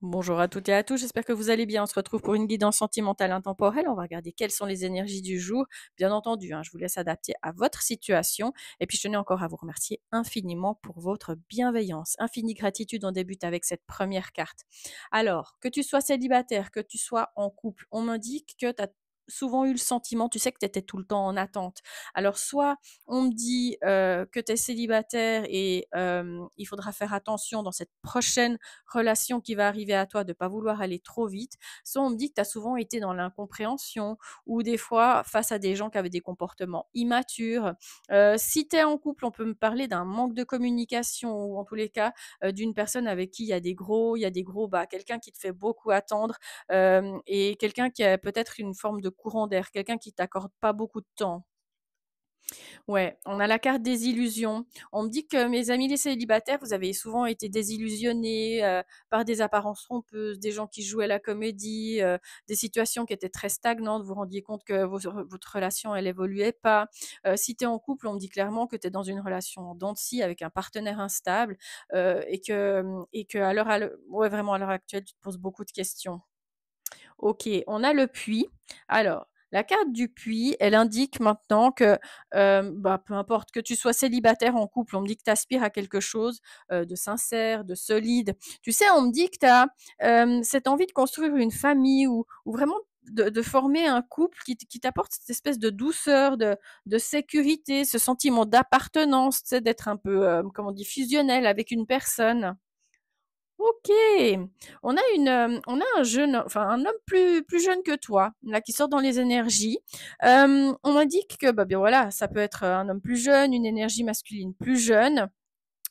Bonjour à toutes et à tous, j'espère que vous allez bien. On se retrouve pour une guidance sentimentale intemporelle. On va regarder quelles sont les énergies du jour. Bien entendu, je vous laisse adapter à votre situation. Et puis, je tenais encore à vous remercier infiniment pour votre bienveillance. Infinie gratitude. On débute avec cette première carte. Alors, que tu sois célibataire, que tu sois en couple, on m'indique que tu as souvent eu le sentiment, tu sais que tu étais tout le temps en attente. Alors, soit on me dit que tu es célibataire et il faudra faire attention dans cette prochaine relation qui va arriver à toi, de pas vouloir aller trop vite. Soit on me dit que tu as souvent été dans l'incompréhension ou des fois face à des gens qui avaient des comportements immatures. Si tu es en couple, on peut me parler d'un manque de communication ou en tous les cas d'une personne avec qui il y a des gros bas, quelqu'un qui te fait beaucoup attendre et quelqu'un qui a peut-être une forme de courant d'air, quelqu'un qui t'accorde pas beaucoup de temps. Ouais, on a la carte des illusions. On me dit que mes amis les célibataires, vous avez souvent été désillusionnés par des apparences trompeuses, des gens qui jouaient la comédie, des situations qui étaient très stagnantes. Vous vous rendiez compte que votre relation, elle évoluait pas. Si tu es en couple, on me dit clairement que tu es dans une relation en dents de scie avec un partenaire instable et que ouais, vraiment à l'heure actuelle, tu te poses beaucoup de questions. Ok, on a le puits. Alors, la carte du puits, elle indique maintenant que peu importe que tu sois célibataire en couple, on me dit que tu aspires à quelque chose de sincère, de solide. Tu sais, on me dit que tu as cette envie de construire une famille ou vraiment de former un couple qui t'apporte cette espèce de douceur, de sécurité, ce sentiment d'appartenance, tu sais, d'être un peu, comment on dit, fusionnel avec une personne. OK. On a un jeune, enfin un homme plus jeune que toi, là, qui sort dans les énergies. On m'indique que, bah, bien voilà, ça peut être un homme plus jeune, une énergie masculine plus jeune.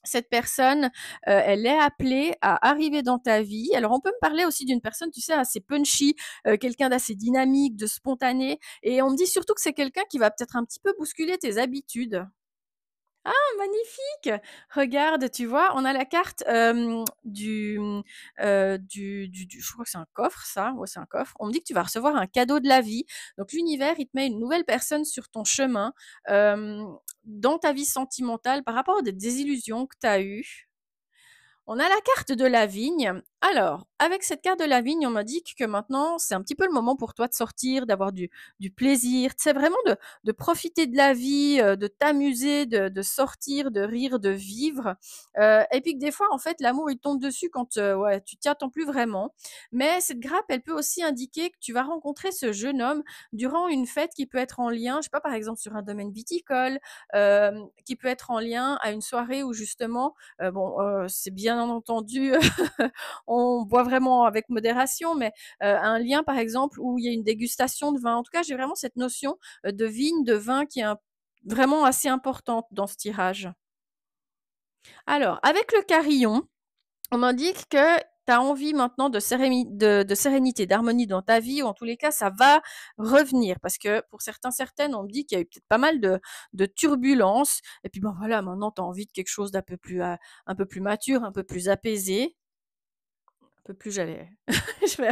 Cette personne, elle est appelée à arriver dans ta vie. Alors on peut me parler aussi d'une personne, tu sais, assez punchy, quelqu'un d'assez dynamique, de spontané et on me dit surtout que c'est quelqu'un qui va peut-être un petit peu bousculer tes habitudes. Ah, magnifique! Regarde, tu vois, on a la carte je crois que c'est un coffre, ça. Ouais, c'est un coffre. On me dit que tu vas recevoir un cadeau de la vie. Donc, l'univers, il te met une nouvelle personne sur ton chemin euh, dans ta vie sentimentale par rapport à des désillusions que tu as eues. On a la carte de la vigne. Alors, avec cette carte de la vigne, on m'indique que maintenant, c'est un petit peu le moment pour toi de sortir, d'avoir du plaisir. C'est vraiment de profiter de la vie, de t'amuser, de sortir, de rire, de vivre. Et puis que des fois, en fait, l'amour, il tombe dessus quand ouais, tu t'y attends plus vraiment. Mais cette grappe, elle peut aussi indiquer que tu vas rencontrer ce jeune homme durant une fête qui peut être en lien, je sais pas, par exemple, sur un domaine viticole, qui peut être en lien à une soirée où justement c'est bien entendu, on boit vraiment avec modération, mais un lien, par exemple, où il y a une dégustation de vin. En tout cas, j'ai vraiment cette notion de vigne, de vin qui est vraiment assez importante dans ce tirage. Alors, avec le carillon, on m'indique que tu as envie maintenant de sérénité, d'harmonie dans ta vie, ou en tous les cas, ça va revenir. Parce que pour certains, certaines, on me dit qu'il y a eu peut-être pas mal de turbulences. Et puis, bon, voilà, maintenant, tu as envie de quelque chose un peu plus mature, un peu plus apaisé. Un peu plus, je vais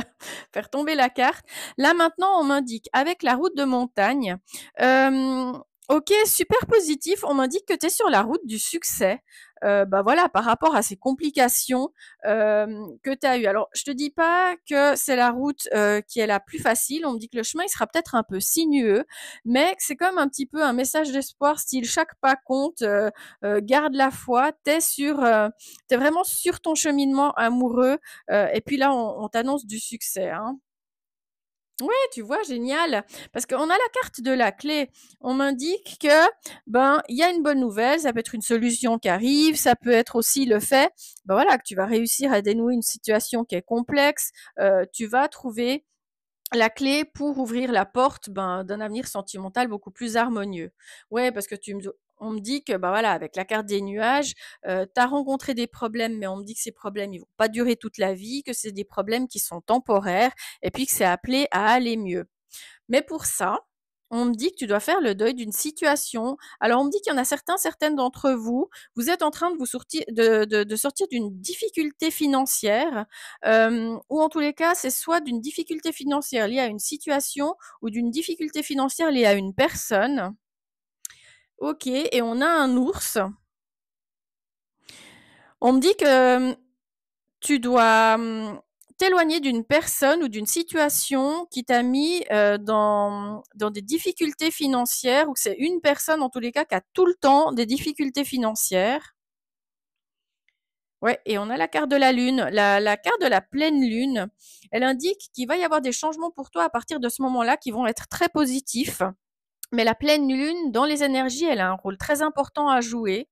faire tomber la carte. Là, maintenant, on m'indique, avec la route de montagne, ok, super positif. On m'indique que tu es sur la route du succès. Bah voilà, par rapport à ces complications que tu as eues. Alors, je te dis pas que c'est la route qui est la plus facile. On me dit que le chemin, il sera peut-être un peu sinueux, mais que c'est comme un petit peu un message d'espoir, style chaque pas compte, garde la foi, t'es vraiment sur ton cheminement amoureux. Et puis là, on t'annonce du succès, hein. Ouais, tu vois, génial. Parce qu'on a la carte de la clé. On m'indique que, ben, il y a une bonne nouvelle. Ça peut être une solution qui arrive. Ça peut être aussi le fait, ben voilà, que tu vas réussir à dénouer une situation qui est complexe. Tu vas trouver la clé pour ouvrir la porte d'un avenir sentimental beaucoup plus harmonieux. Ouais, parce que on me dit que bah voilà, avec la carte des nuages, tu as rencontré des problèmes, mais on me dit que ces problèmes, ils vont pas durer toute la vie, que c'est des problèmes qui sont temporaires, et puis que c'est appelé à aller mieux. Mais pour ça, on me dit que tu dois faire le deuil d'une situation. Alors, on me dit qu'il y en a certaines d'entre vous, vous êtes en train de vous sortir, de sortir d'une difficulté financière, ou en tous les cas, c'est soit d'une difficulté financière liée à une situation ou d'une difficulté financière liée à une personne. Ok, et on a un ours. On me dit que tu dois, t'éloigner d'une personne ou d'une situation qui t'a mis dans des difficultés financières, ou que c'est une personne en tous les cas qui a tout le temps des difficultés financières. Ouais, et on a la carte de la lune. La carte de la pleine lune, elle indique qu'il va y avoir des changements pour toi à partir de ce moment-là qui vont être très positifs. Mais la pleine lune, dans les énergies, elle a un rôle très important à jouer.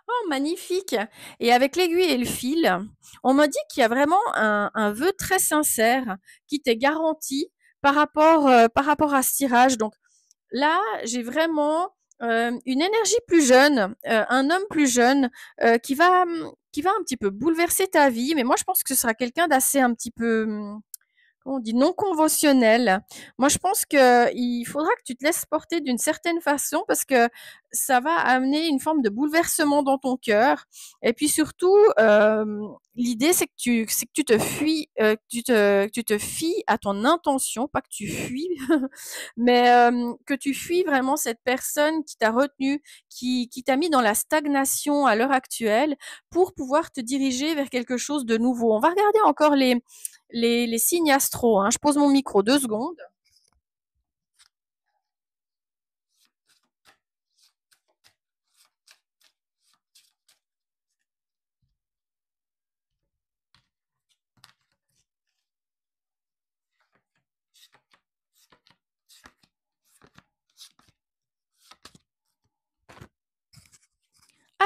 Oh, magnifique! Et avec l'aiguille et le fil, on m'a dit qu'il y a vraiment un vœu très sincère qui t'est garanti par rapport à ce tirage. Donc là, j'ai vraiment une énergie plus jeune, un homme plus jeune qui va un petit peu bouleverser ta vie. Mais moi, je pense que ce sera quelqu'un d'assez un petit peu, comment on dit, non conventionnel. Moi, je pense qu'il faudra que tu te laisses porter d'une certaine façon parce que ça va amener une forme de bouleversement dans ton cœur. Et puis surtout, l'idée, c'est que tu te fuis, que tu te fies à ton intention, pas que tu fuis, mais que tu fuis vraiment cette personne qui t'a retenu, qui t'a mis dans la stagnation à l'heure actuelle pour pouvoir te diriger vers quelque chose de nouveau. On va regarder encore les signes astro, hein. Je pose mon micro 2 secondes.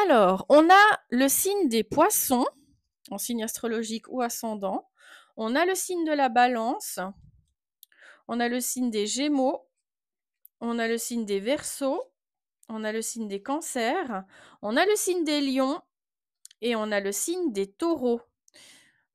Alors, on a le signe des poissons, en signe astrologique ou ascendant. On a le signe de la balance. On a le signe des gémeaux. On a le signe des verseaux. On a le signe des cancers. On a le signe des lions. Et on a le signe des taureaux.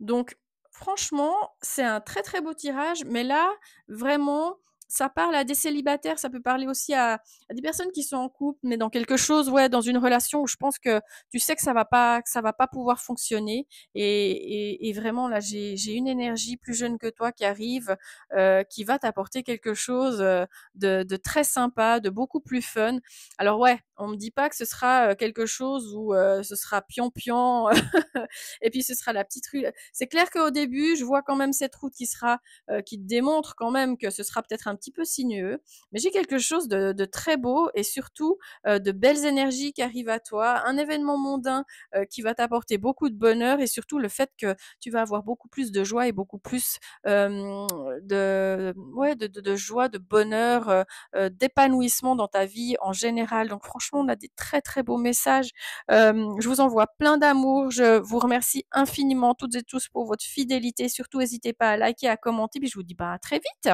Donc, franchement, c'est un très très beau tirage, mais là, vraiment, ça parle à des célibataires, ça peut parler aussi à des personnes qui sont en couple, mais dans quelque chose, ouais, dans une relation où je pense que tu sais que ça va pas pouvoir fonctionner. Et vraiment, là, j'ai une énergie plus jeune que toi qui arrive, qui va t'apporter quelque chose de très sympa, de beaucoup plus fun. Alors ouais, on me dit pas que ce sera quelque chose où ce sera pion-pion et puis ce sera la petite rue. C'est clair qu'au début, je vois quand même cette route qui te démontre quand même que ce sera peut-être un petit peu sinueux, mais j'ai quelque chose de très beau et surtout de belles énergies qui arrivent à toi, un événement mondain qui va t'apporter beaucoup de bonheur et surtout le fait que tu vas avoir beaucoup plus de joie et beaucoup plus de joie, de bonheur, d'épanouissement dans ta vie en général. Donc franchement, on a des très très beaux messages. Je vous envoie plein d'amour. Je vous remercie infiniment toutes et tous pour votre fidélité. Surtout, n'hésitez pas à liker, à commenter. Puis je vous dis à très vite.